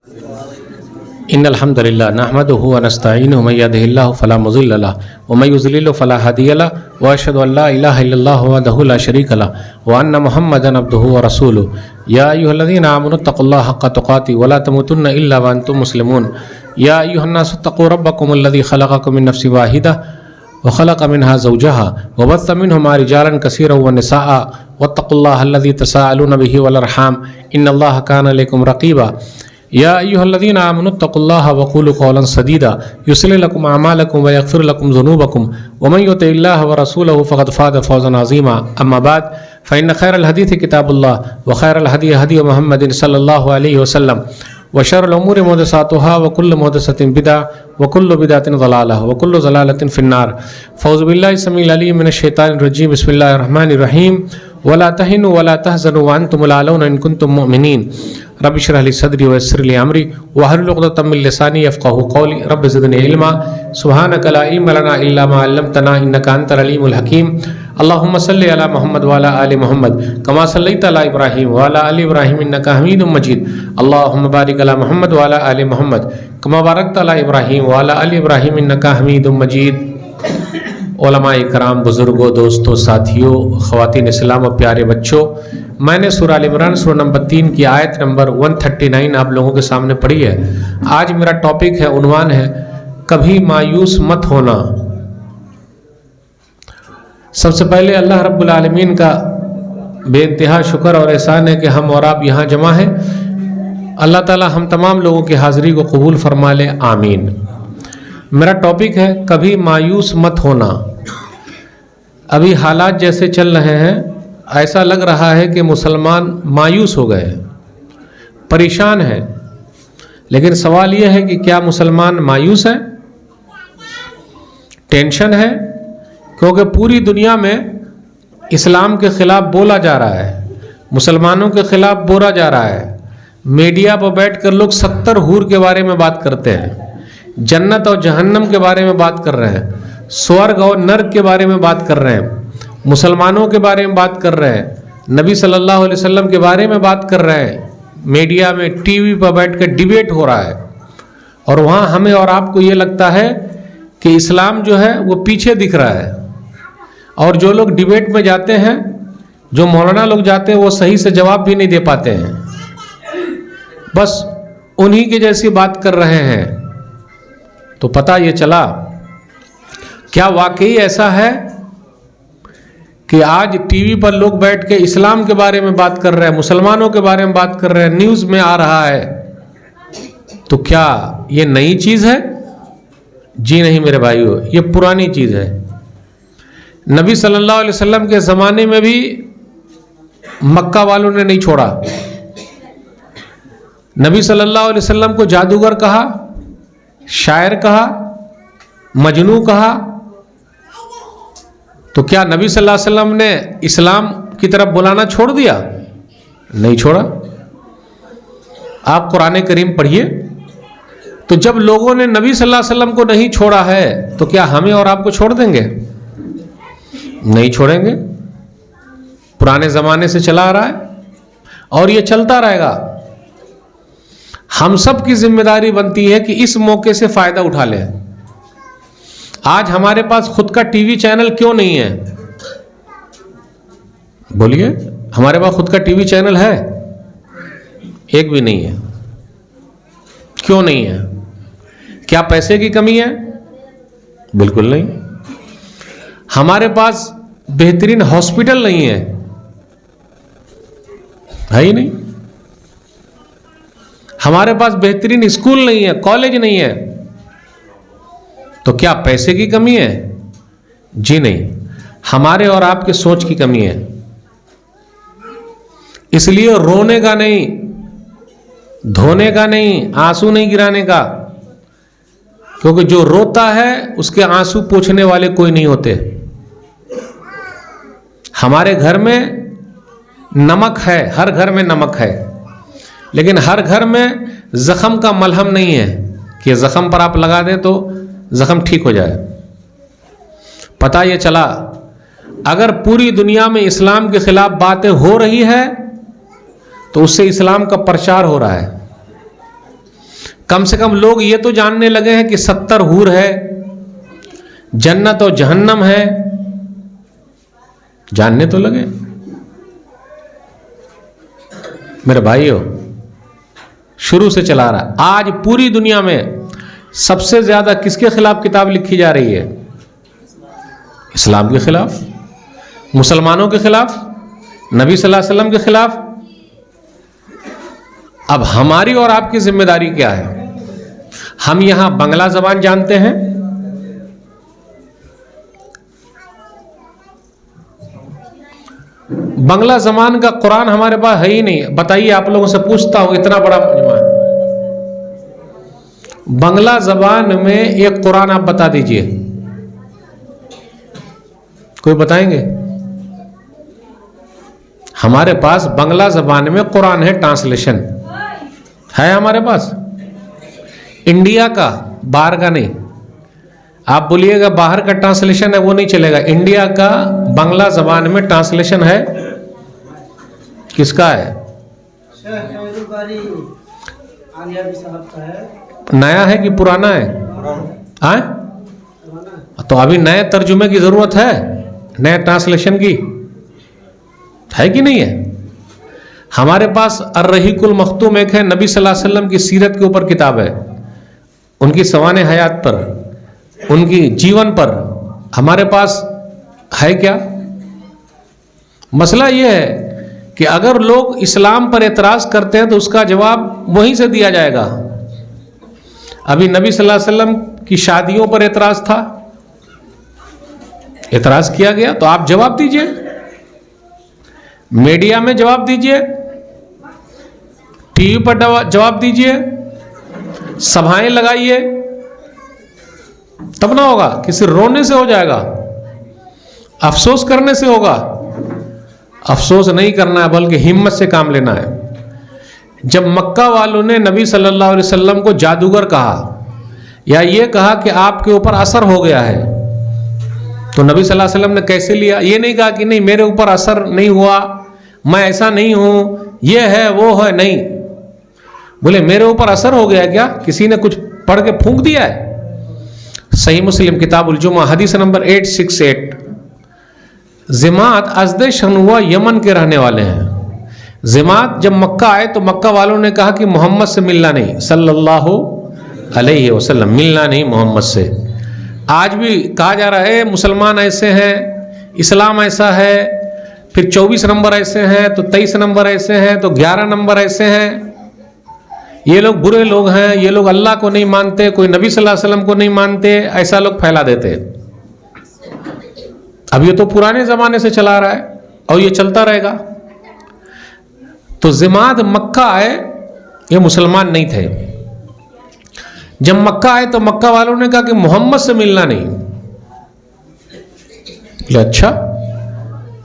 इन्नल हम्दुलिल्लाह नहमदुहु व नस्तईनुहु व मन यहदिहिल्लाहु फला मुज़िल्ल लहु व मन युज़लिल फला हादिय लहु व अशहदु अल्ला इलाहा इल्लल्लाहु वहदहु ला शरीका लहु व अन्न मुहम्मदन अब्दुहु व रसूलुहु या अय्युहल्लज़ीना आमनु तक़ुल्लाहा हक़्क़ तुक़ातिहि व ला तमूतुन्ना इल्ला व अंतुम मुस्लिमून या अय्युहन्नासु इत्तक़ू रब्बकुमुल्लज़ी ख़लक़कुम मिन नफ्सिन वाहिदह व ख़लक़ मिनहा ज़ौजहा व बस्स मिनहुमा रिजालन कसीरन व निसाअ वत्तक़ुल्लाह अल्लज़ी तसाअलूना बिही वल अरहाम इन्नल्लाहा काना अलैकुम रक़ीबा या अय्युहल्लज़ीना आमनु इत्तक़ुल्लाह व क़ूलू क़ौलन सदीदा युस्लिह लकुम अअमालकुम व यग़फ़िर लकुम ज़ुनूबकुम व मन युति'िल्लाह व रसूलहु फ़क़द फ़ाज़ फ़ौज़न अज़ीमा अम्मा बाद फ़इन्न ख़ैरल हदीथि किताबुल्लाह व ख़ैरल हदी हदी मुहम्मदिन सल्लल्लाहु अलैहि वसल्लम व शर्रुल उमूरि मुहदसातुहा व कुल्लु मुहदसतिन बिदअह व कुल्लु बिदअतिन ज़लालह व कुल्लु ज़लालतिन फ़िन्नार फ़ऊज़ु बिल्लाहि समीइल अलीम मिनश शैतानिर रजीम बिस्मिल्लाहिर रहमानिर रहीम वला तहिनु वला तहज़नु व अंतुमुल आलौना इन कुंतुम मुमिनीन रब्बि इश्रह ली सदरी व यस्सिर ली अमरी वहलुल उक़दतम मिन लिसानी यफ़क़हू क़ौली रब्बि ज़िदनी इल्मा सुब्हानका ला इल्म लना इल्ला मा अल्लमतना इन्नका अंतल अलीमुल हकीम अल्लाहुम्मा सल्लि अला मुहम्मद व अला आलि मुहम्मद कमा सल्लैता अला इब्राहीम व अला आलि इब्राहीम इन्नका हमीदुम मजीद अल्लाहुम्मा बारिक अला मुहम्मद व अला आलि मुहम्मद कमा बारकता अला इब्राहीम व अला आलि इब्राहीम इन्नका हमीदुम मजीद। उलमाए इकराम, बुज़ुर्गों, दोस्तों, साथियों, ख़वातीन इस्लाम और प्यारे बच्चों, मैंने सूरह आल इमरान सूरह नंबर 3 की आयत नंबर 139 आप लोगों के सामने पढ़ी है। आज मेरा टॉपिक है, उन्वान है कभी मायूस मत होना। सबसे पहले अल्लाह रब्बुल आलमीन का बेइंतहा शुक्र और एहसान है कि हम और आप यहाँ जमा हैं। अल्लाह ताला हम तमाम लोगों की हाज़िरी को कबूल फरमा ले, आमीन। मेरा टॉपिक है कभी मायूस मत होना। अभी हालात जैसे चल रहे हैं, ऐसा लग रहा है कि मुसलमान मायूस हो गए, परेशान हैं। लेकिन सवाल यह है कि क्या मुसलमान मायूस है? टेंशन है, क्योंकि पूरी दुनिया में इस्लाम के ख़िलाफ़ बोला जा रहा है, मुसलमानों के ख़िलाफ़ बोला जा रहा है। मीडिया पर बैठकर लोग 70 हूर के बारे में बात करते हैं, जन्नत और जहन्नम के बारे में बात कर रहे हैं, स्वर्ग और नर्क के बारे में बात कर रहे हैं, मुसलमानों के बारे में बात कर रहे हैं, नबी सल्लल्लाहु अलैहि वसल्लम के बारे में बात कर रहे हैं। मीडिया में, टीवी पर बैठकर डिबेट हो रहा है और वहाँ हमें और आपको ये लगता है कि इस्लाम जो है वो पीछे दिख रहा है। और जो लोग डिबेट में जाते हैं, जो मौलाना लोग जाते हैं, वो सही से जवाब भी नहीं दे पाते हैं, बस उन्हीं के जैसी बात कर रहे हैं। तो पता ये चला, क्या वाकई ऐसा है कि आज टीवी पर लोग बैठ के इस्लाम के बारे में बात कर रहे हैं, मुसलमानों के बारे में बात कर रहे हैं, न्यूज़ में आ रहा है? तो क्या ये नई चीज़ है? जी नहीं मेरे भाइयों, ये पुरानी चीज़ है। नबी सल्लल्लाहु अलैहि वसल्लम के ज़माने में भी मक्का वालों ने नहीं छोड़ा। नबी सल्लल्लाहु अलैहि वसल्लम को जादूगर कहा, शायर कहा, मजनू कहा। तो क्या नबी सल्लल्लाहु अलैहि वसल्लम ने इस्लाम की तरफ बुलाना छोड़ दिया? नहीं छोड़ा। आप कुरान करीम पढ़िए। तो जब लोगों ने नबी सल्लल्लाहु अलैहि वसल्लम को नहीं छोड़ा है, तो क्या हमें और आपको छोड़ देंगे? नहीं छोड़ेंगे। पुराने ज़माने से चला आ रहा है और ये चलता रहेगा। हम सब की जिम्मेदारी बनती है कि इस मौके से फ़ायदा उठा लें। आज हमारे पास खुद का टीवी चैनल क्यों नहीं है? बोलिए, हमारे पास खुद का टीवी चैनल है? एक भी नहीं है। क्यों नहीं है? क्या पैसे की कमी है? बिल्कुल नहीं। हमारे पास बेहतरीन हॉस्पिटल नहीं है ही नहीं। हमारे पास बेहतरीन स्कूल नहीं है, कॉलेज नहीं है। तो क्या पैसे की कमी है? जी नहीं, हमारे और आपके सोच की कमी है। इसलिए रोने का नहीं, धोने का नहीं, आंसू नहीं गिराने का, क्योंकि जो रोता है उसके आंसू पोंछने वाले कोई नहीं होते। हमारे घर में नमक है, हर घर में नमक है, लेकिन हर घर में जख्म का मलहम नहीं है कि जख्म पर आप लगा दें तो जख्म ठीक हो जाए। पता ये चला, अगर पूरी दुनिया में इस्लाम के खिलाफ बातें हो रही है तो उससे इस्लाम का प्रचार हो रहा है। कम से कम लोग ये तो जानने लगे हैं कि 70 हूर है, जन्नत और जहन्नम है, जानने तो लगे। मेरे भाइयों, शुरू से चला रहा है। आज पूरी दुनिया में सबसे ज्यादा किसके खिलाफ किताब लिखी जा रही है? इस्लाम के खिलाफ, मुसलमानों के खिलाफ, नबी सल्लल्लाहु अलैहि वसल्लम के खिलाफ। अब हमारी और आपकी जिम्मेदारी क्या है? हम यहां बांग्ला जबान जानते हैं, बांग्ला जबान का कुरान हमारे पास है ही नहीं। बताइए, आप लोगों से पूछता हूं, इतना बड़ा मजमा है, बांग्ला जबान में एक कुरान आप बता दीजिए, कोई बताएंगे? हमारे पास बांग्ला जबान में कुरान है, ट्रांसलेशन है हमारे पास, इंडिया का, बाहर का नहीं। आप बोलिएगा बाहर का ट्रांसलेशन है, वो नहीं चलेगा। इंडिया का बांग्ला जबान में ट्रांसलेशन है, किसका है? नया है कि पुराना है? हाँ? तो अभी नए तर्जुमे की जरूरत है, नए ट्रांसलेशन की है कि नहीं है? हमारे पास अर्रहीकुल मख्तूम एक है, नबी सल्लल्लाहु अलैहि वसल्लम की सीरत के ऊपर किताब है, उनकी सवाने हयात पर, उनकी जीवन पर। हमारे पास है क्या? मसला यह है कि अगर लोग इस्लाम पर एतराज करते हैं तो उसका जवाब वहीं से दिया जाएगा। अभी नबी सल्लल्लाहु अलैहि वसल्लम की शादियों पर एतराज था, एतराज किया गया, तो आप जवाब दीजिए, मीडिया में जवाब दीजिए, टीवी पर जवाब दीजिए, सभाएं लगाइए, तब ना होगा। किसी रोने से हो जाएगा, अफसोस करने से होगा। अफसोस नहीं करना है, बल्कि हिम्मत से काम लेना है। जब मक्का वालों ने नबी सल्लल्लाहु अलैहि वसल्लम को जादूगर कहा या ये कहा कि आपके ऊपर असर हो गया है, तो नबी सल्लल्लाहु अलैहि वसल्लम ने कैसे लिया? ये नहीं कहा कि नहीं मेरे ऊपर असर नहीं हुआ, मैं ऐसा नहीं हूं, ये है वो है, नहीं। बोले मेरे ऊपर असर हो गया क्या? किसी ने कुछ पढ़ के फूंक दिया है? सही मुस्लिम किताबुल जुमा हदीस नंबर 868। ज़िमात अज़द शनुआ यमन के रहने वाले हैं। ज़िमात जब मक्का आए तो मक्का वालों ने कहा कि मोहम्मद से मिलना नहीं, सल्लल्लाहु अलैहि वसल्लम, मिलना नहीं मोहम्मद से। आज भी कहा जा रहा है मुसलमान ऐसे हैं, इस्लाम ऐसा है, फिर 24 नंबर ऐसे हैं, तो 23 नंबर ऐसे हैं, तो 11 नंबर ऐसे हैं। ये लोग बुरे लोग हैं, ये लोग अल्लाह को नहीं मानते, कोई नबी सल्लल्लाहु अलैहि वसल्लम को नहीं मानते, ऐसा लोग फैला देते। अब ये तो पुराने ज़माने से चला रहा है और ये चलता रहेगा। तो ज़िमात मक्का आए, ये मुसलमान नहीं थे। जब मक्का आए तो मक्का वालों ने कहा कि मोहम्मद से मिलना नहीं। अच्छा,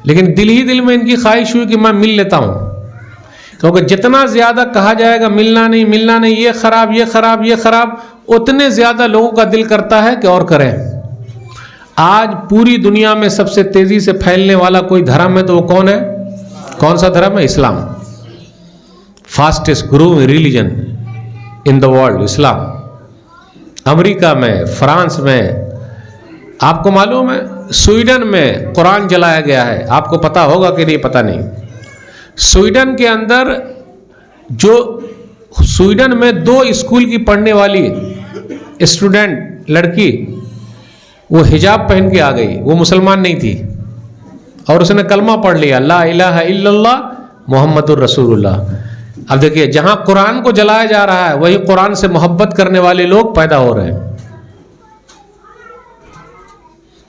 लेकिन दिल ही दिल में इनकी ख्वाहिश हुई कि मैं मिल लेता हूं, क्योंकि जितना ज्यादा कहा जाएगा मिलना नहीं, मिलना नहीं, ये खराब, ये खराब, ये खराब, उतने ज्यादा लोगों का दिल करता है कि और करें। आज पूरी दुनिया में सबसे तेजी से फैलने वाला कोई धर्म है तो वो कौन है? कौन सा धर्म है? Islam. Fastest growing religion in the world, Islam. America में, फ्रांस में, आपको मालूम है स्वीडन में कुरान जलाया गया है, आपको पता होगा कि नहीं पता नहीं। स्वीडन के अंदर, जो स्वीडन में 2 स्कूल की पढ़ने वाली स्टूडेंट लड़की, वो हिजाब पहन के आ गई, वो मुसलमान नहीं थी, और उसने कलमा पढ़ लिया, ला इलाहा इल्लल्लाह मुहम्मदुर रसूलुल्लाह। अब देखिए, जहां कुरान को जलाया जा रहा है वही कुरान से मोहब्बत करने वाले लोग पैदा हो रहे हैं।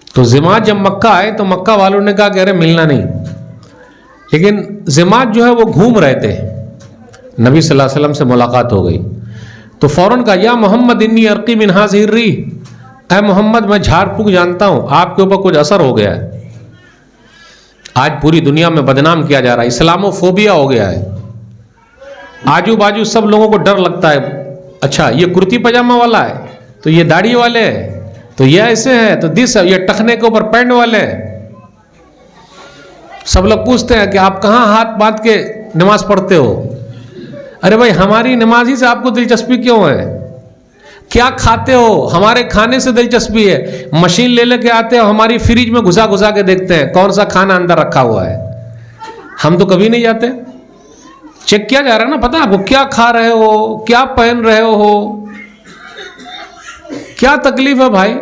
तो ज़िमात जब मक्का आए तो मक्का वालों ने कहा कि अरे मिलना नहीं, लेकिन ज़िमात जो है वो घूम रहे थे, नबी सल्लल्लाहु अलैहि वसल्लम से मुलाकात हो गई तो फौरन कहा, या मोहम्मद इन्नी अर्की मिन हाज़िहिर रीह, ऐ मोहम्मद मैं झाड़ फूक जानता हूं, आपके ऊपर कुछ असर हो गया है। आज पूरी दुनिया में बदनाम किया जा रहा है, इस्लामोफोबिया हो गया है। आजू बाजू सब लोगों को डर लगता है, अच्छा ये कुर्ती पजामा वाला है, तो ये दाढ़ी वाले हैं, तो ये ऐसे हैं, तो ये टखने के ऊपर पैंट वाले हैं। सब लोग पूछते हैं कि आप कहाँ हाथ बांध के नमाज पढ़ते हो? अरे भाई, हमारी नमाज ही से आपको दिलचस्पी क्यों है? क्या खाते हो, हमारे खाने से दिलचस्पी है। मशीन ले लेके आते हो, हमारी फ्रिज में घुसा घुसा के देखते हैं कौन सा खाना अंदर रखा हुआ है। हम तो कभी नहीं जाते, चेक किया जा रहा है ना, पता आपको क्या खा रहे हो, क्या पहन रहे हो, क्या तकलीफ है भाई।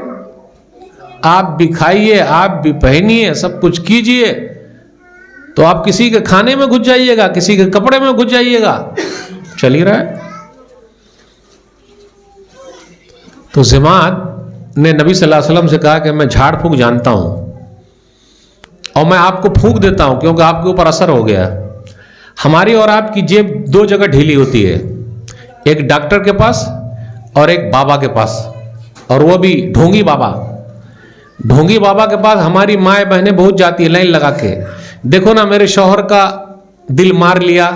आप भी खाइए, आप भी पहनिए, सब कुछ कीजिए, तो आप किसी के खाने में घुस जाइएगा, किसी के कपड़े में घुस जाइएगा, चल ही रहा है। तो ज़िमाद ने नबी सल्लल्लाहु अलैहि वसल्लम से कहा कि मैं झाड़ फूंक जानता हूं और मैं आपको फूंक देता हूं क्योंकि आपके ऊपर असर हो गया। हमारी और आपकी जेब दो जगह ढीली होती है, एक डॉक्टर के पास और एक बाबा के पास, और वो भी ढोंगी बाबा। ढोंगी बाबा के पास हमारी माएँ बहनें बहुत जाती है लाइन लगा के, देखो ना मेरे शौहर का दिल मार लिया।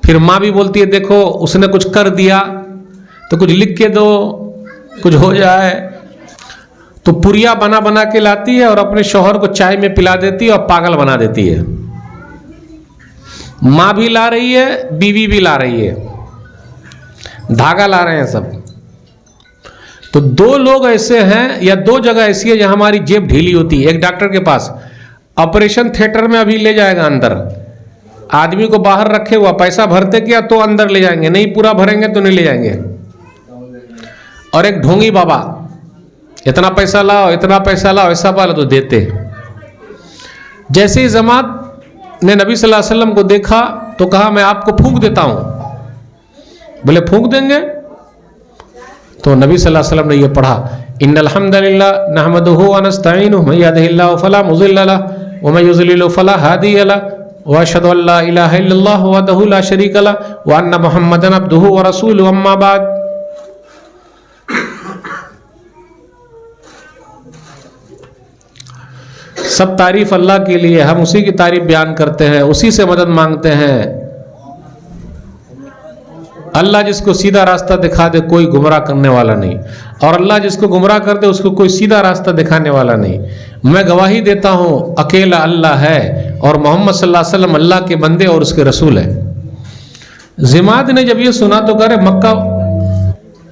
फिर माँ भी बोलती है देखो उसने कुछ कर दिया तो कुछ लिख के दो, कुछ हो जाए। तो पुरिया बना बना के लाती है और अपने शौहर को चाय में पिला देती है और पागल बना देती है। माँ भी ला रही है, बीवी भी ला रही है, धागा ला रहे हैं सब। तो दो लोग ऐसे हैं या दो जगह ऐसी है जहां हमारी जेब ढीली होती है। एक डॉक्टर के पास ऑपरेशन थिएटर में अभी ले जाएगा अंदर, आदमी को बाहर रखे हुआ, पैसा भरते क्या तो अंदर ले जाएंगे, नहीं पूरा भरेंगे तो नहीं ले जाएंगे। और एक ढोंगी बाबा, इतना पैसा लाओ, इतना पैसा लाओ, ऐसा वाला तो देते। जैसे ही ज़मात ने नबी सल्लल्लाहु अलैहि वसल्लम को देखा तो कहा मैं आपको फूंक देता हूं। बोले फूंक देंगे? तो नबी सल्लल्लाहु अलैहि वसल्लम ने ये पढ़ा, इन्नल हम्दलिल्लाह नहमदुहु व नस्तईनुहु मन यहदिहिल्लाहु फला मुज़िल्ल लहु व मन युज़लिलहु फला हादिय लहु व अशहदु अल्ला इलाहा इल्लल्लाहु वहदहु ला शरीका लहु व अन्ना मुहम्मदन अब्दुहु व रसूलुहु अम्मा बाद। सब तारीफ अल्लाह के लिए, हम उसी की तारीफ बयान करते हैं, उसी से मदद मांगते हैं। अल्लाह जिसको सीधा रास्ता दिखा दे कोई गुमराह करने वाला नहीं, और अल्लाह जिसको गुमराह कर दे उसको कोई सीधा रास्ता दिखाने वाला नहीं। मैं गवाही देता हूँ अकेला अल्लाह है और मोहम्मद सल्लल्लाहु अलैहि वसल्लम अल्लाह के बंदे और उसके रसूल है। ज़िमाद ने जब ये सुना तो कह रहे मक्का,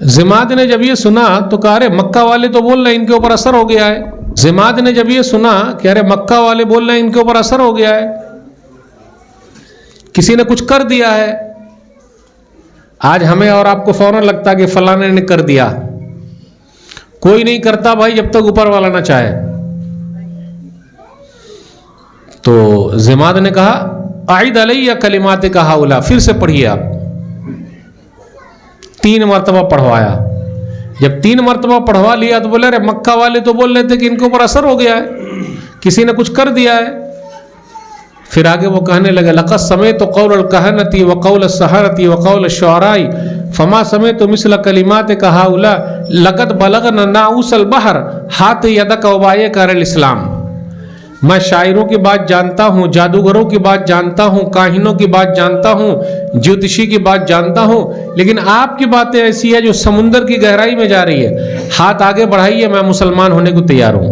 ज़िमाद ने जब ये सुना तो कह रहे मक्का वाले तो बोल रहे इनके ऊपर असर हो गया है। ज़िमाद ने जब ये सुना कि अरे मक्का वाले बोल रहे इनके ऊपर असर हो गया है, किसी ने कुछ कर दिया है। आज हमें और आपको फौरन लगता है कि फलाने ने कर दिया, कोई नहीं करता भाई जब तक ऊपर वाला ना चाहे। तो ज़िमाद ने कहा आइद अलैया कलिमात का हाउला, फिर से पढ़िए आप। 3 मरतबा पढ़वाया। जब 3 मरतबा पढ़वा लिया तो बोले अरे मक्का वाले तो बोल रहे थे कि इनके ऊपर असर हो गया है, किसी ने कुछ कर दिया है। फिर आगे वो कहने लगे लक़द समेअतु क़ौल कहनती व क़ौल सहरती व क़ौल शुअराई फमा समेअतु मिस्ल कलिमात का हाउला लक़द बलगना नाउसल बहर हाथ यदक वबाये करल इस्लाम। मैं शायरों की बात जानता हूँ, जादूगरों की बात जानता हूँ, काहिनों की बात जानता हूँ, ज्योतिषी की बात जानता हूँ, लेकिन आपकी बातें ऐसी है जो समुंदर की गहराई में जा रही है। हाथ आगे बढ़ाइए, मैं मुसलमान होने को तैयार हूँ।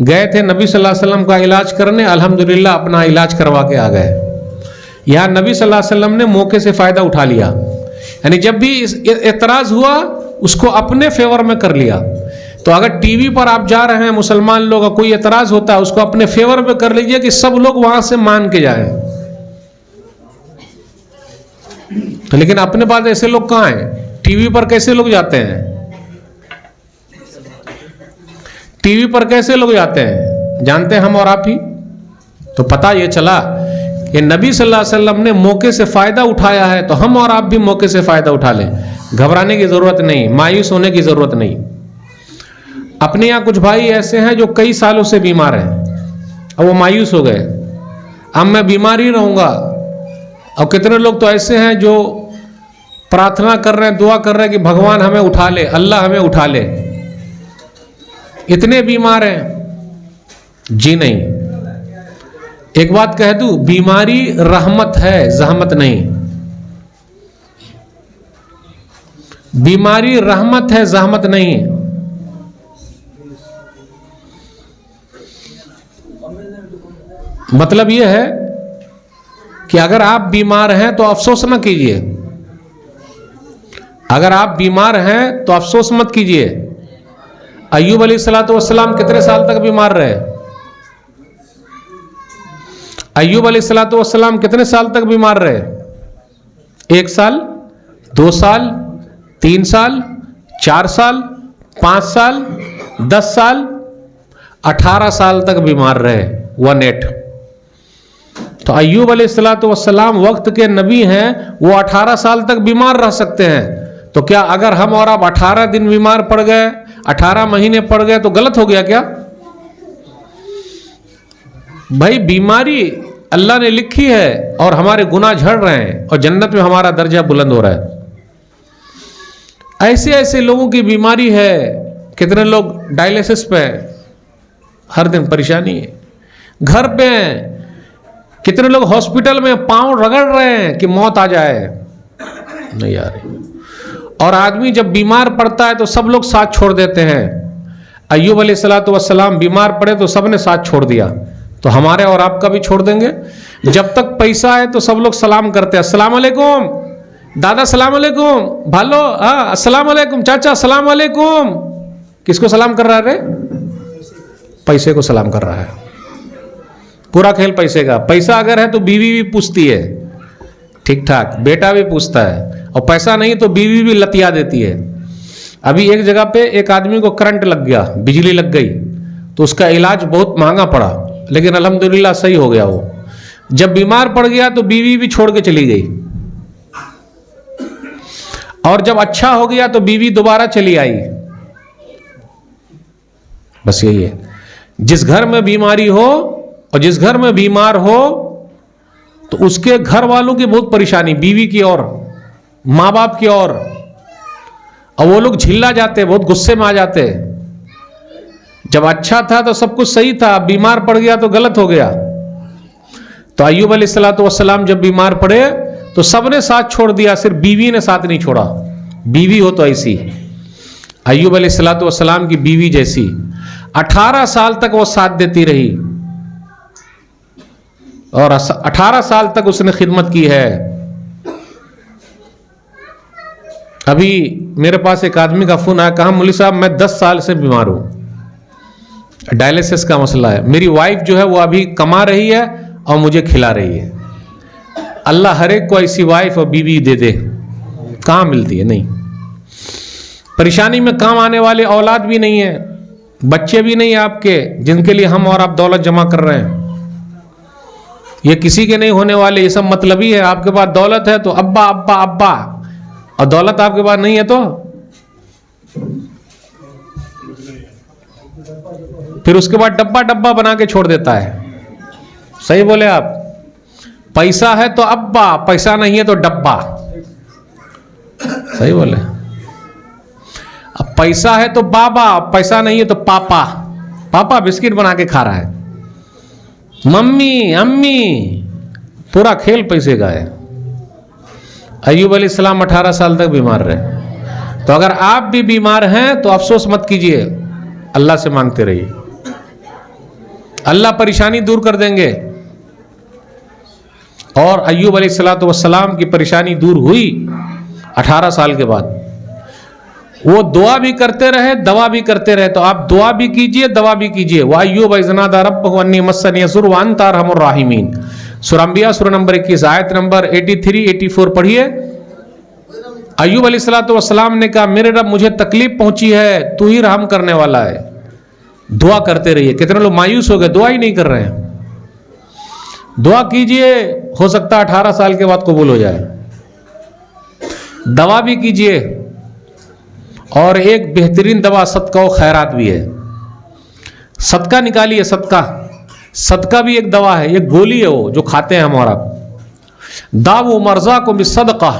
गए थे नबी सल्लल्लाहु अलैहि वसल्लम का इलाज करने, अल्हम्दुलिल्लाह अपना इलाज करवा के आ गए। यहाँ नबी सल्लल्लाहु अलैहि वसल्लम ने मौके से फ़ायदा उठा लिया, यानी जब भी एतराज़ हुआ उसको अपने फेवर में कर लिया। तो अगर टीवी पर आप जा रहे हैं, मुसलमान लोग, कोई एतराज़ होता है उसको अपने फेवर में कर लीजिए कि सब लोग वहाँ से मान के जाएं। तो लेकिन अपने पास ऐसे लोग कहाँ हैं? टीवी पर कैसे लोग जाते हैं? टीवी पर कैसे लोग जाते हैं जानते हैं हम और आप ही। तो पता ये चला कि नबी सल्लल्लाहु अलैहि वसल्लम ने मौके से फ़ायदा उठाया है, तो हम और आप भी मौके से फ़ायदा उठा लें। घबराने की ज़रूरत नहीं, मायूस होने की ज़रूरत नहीं। अपने यहाँ कुछ भाई ऐसे हैं जो कई सालों से बीमार हैं, अब वो मायूस हो गए, अब मैं बीमार ही रहूँगा। और कितने लोग तो ऐसे हैं जो प्रार्थना कर रहे हैं, दुआ कर रहे हैं कि भगवान हमें उठा ले, अल्लाह हमें उठा ले, इतने बीमार हैं। जी नहीं, एक बात कह दूं, बीमारी रहमत है, जहमत नहीं। बीमारी रहमत है, जहमत नहीं। मतलब यह है कि अगर आप बीमार हैं तो अफसोस ना कीजिए, अगर आप बीमार हैं तो अफसोस मत कीजिए। अय्यूब अलैहिस्सलाम कितने साल तक बीमार रहे? अय्यूब अलैहिस्सलाम कितने साल तक बीमार रहे? 1 साल, 2 साल, 3 साल, 4 साल, 5 साल, 10 साल, 18 साल तक बीमार रहे। 18। तो अय्यूब अलैहिस्सलाम वक्त के नबी हैं, वो 18 साल तक बीमार रह सकते हैं। तो क्या अगर हम और आप 18 दिन बीमार पड़ गए, 18 महीने पड़ गए तो गलत हो गया क्या? भाई बीमारी अल्लाह ने लिखी है और हमारे गुनाह झड़ रहे हैं और जन्नत में हमारा दर्जा बुलंद हो रहा है। ऐसे ऐसे लोगों की बीमारी है, कितने लोग डायलिसिस पे हैं, हर दिन परेशानी है। घर पे हैं, कितने लोग हॉस्पिटल में पांव रगड़ रहे हैं कि मौत आ जाए, नहीं आ रही। और आदमी जब बीमार पड़ता है तो सब लोग साथ छोड़ देते हैं। अय्यूब अलैहिस्सलाम बीमार पड़े तो सबने साथ छोड़ दिया, तो हमारे और आपका भी छोड़ देंगे। जब तक पैसा है तो सब लोग सलाम करते हैं, अस्सलाम वालेकुम दादा, सलाम वालेकुम भालो, हाँ अस्सलाम वालेकुम चाचा, सलाम वालेकुम। किसको सलाम कर रहा है रे? पैसे को सलाम कर रहा है। पूरा खेल पैसे का। पैसा अगर है तो बीवी भी पूछती है ठीक ठाक, बेटा भी पूछता है, और पैसा नहीं तो बीवी भी लतिया देती है। अभी एक जगह पे एक आदमी को करंट लग गया, बिजली लग गई, तो उसका इलाज बहुत महंगा पड़ा, लेकिन अल्हम्दुलिल्लाह सही हो गया वो। जब बीमार पड़ गया तो बीवी भी छोड़ के चली गई, और जब अच्छा हो गया तो बीवी दोबारा चली आई। बस यही है। जिस घर में बीमारी हो और जिस घर में बीमार हो तो उसके घर वालों की बहुत परेशानी, बीवी की और माँ बाप की और वो लोग झिल्ला जाते, बहुत गुस्से में आ जाते। जब अच्छा था तो सब कुछ सही था, बीमार पड़ गया तो गलत हो गया। तो अय्यूब अलैहिस्सलाम जब बीमार पड़े तो सबने साथ छोड़ दिया, सिर्फ बीवी ने साथ नहीं छोड़ा। बीवी हो तो ऐसी, अय्यूब अलैहिस्सलाम की बीवी जैसी 18 साल तक वो साथ देती रही, और 18 साल तक उसने खिदमत की है। अभी मेरे पास एक आदमी का फोन आया, कहा मौलवी साहब मैं 10 साल से बीमार हूं, डायलिसिस का मसला है। मेरी वाइफ जो है वो अभी कमा रही है और मुझे खिला रही है। अल्लाह हर एक को ऐसी वाइफ और बीवी दे दे, कहाँ मिलती है? नहीं। परेशानी में काम आने वाले औलाद भी नहीं है, बच्चे भी नहीं आपके, जिनके लिए हम और आप दौलत जमा कर रहे हैं। ये किसी के नहीं होने वाले, ये सब मतलबी है। आपके पास दौलत है तो अब्बा अब्बा अब्बा, और दौलत आपके पास नहीं है तो फिर उसके बाद डब्बा डब्बा बना के छोड़ देता है। सही बोले आप? पैसा है तो अब्बा, पैसा नहीं है तो डब्बा। सही बोले? अब पैसा है तो बाबा, पैसा नहीं है तो पापा। पापा बिस्किट बना के खा रहा है, मम्मी अम्मी, पूरा खेल पैसे का है। अय्यूब अलैहिस्सलाम 18 साल तक बीमार रहे। तो अगर आप भी बीमार हैं तो अफसोस मत कीजिए, अल्लाह से मांगते रहिए, अल्लाह परेशानी दूर कर देंगे। और अय्यूब अलैहिस्सलाम की परेशानी दूर हुई 18 साल के बाद। वो दुआ भी करते रहे, दवा भी करते रहे। तो आप दुआ भी कीजिए, दवा भी कीजिए। व अय्यूब इज़ नादा रब्बहु अन्नी मस्सनी यज़ुर व अंता अरहमुर राहिमीन। सूरह अंबिया सूरह नंबर 21 आयत नंबर 83-84 पढ़िए। अय्यूब अलैहिस्सलाम ने कहा मेरे रब मुझे तकलीफ पहुंची है, तू ही रहम करने वाला है। दुआ करते रहिए। कितने लोग मायूस हो गए, दुआ ही नहीं कर रहे हैं। दुआ कीजिए, हो सकता है 18 साल के बाद कबूल हो जाए। दवा भी कीजिए, और एक बेहतरीन दवा सदका व खैरात भी है। सदका निकालिए, सदका भी एक दवा है, एक गोली है वो जो खाते हैं हम और आप। दावो मर्जा को बिसदका,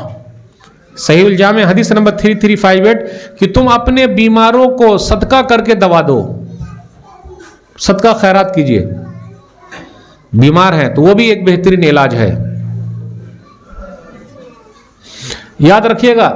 सहीहुल जामे हदीस नंबर 3358 कि तुम अपने बीमारों को सदका करके दवा दो। सदका खैरात कीजिए। बीमार हैं तो वो भी एक बेहतरीन इलाज है। याद रखिएगा,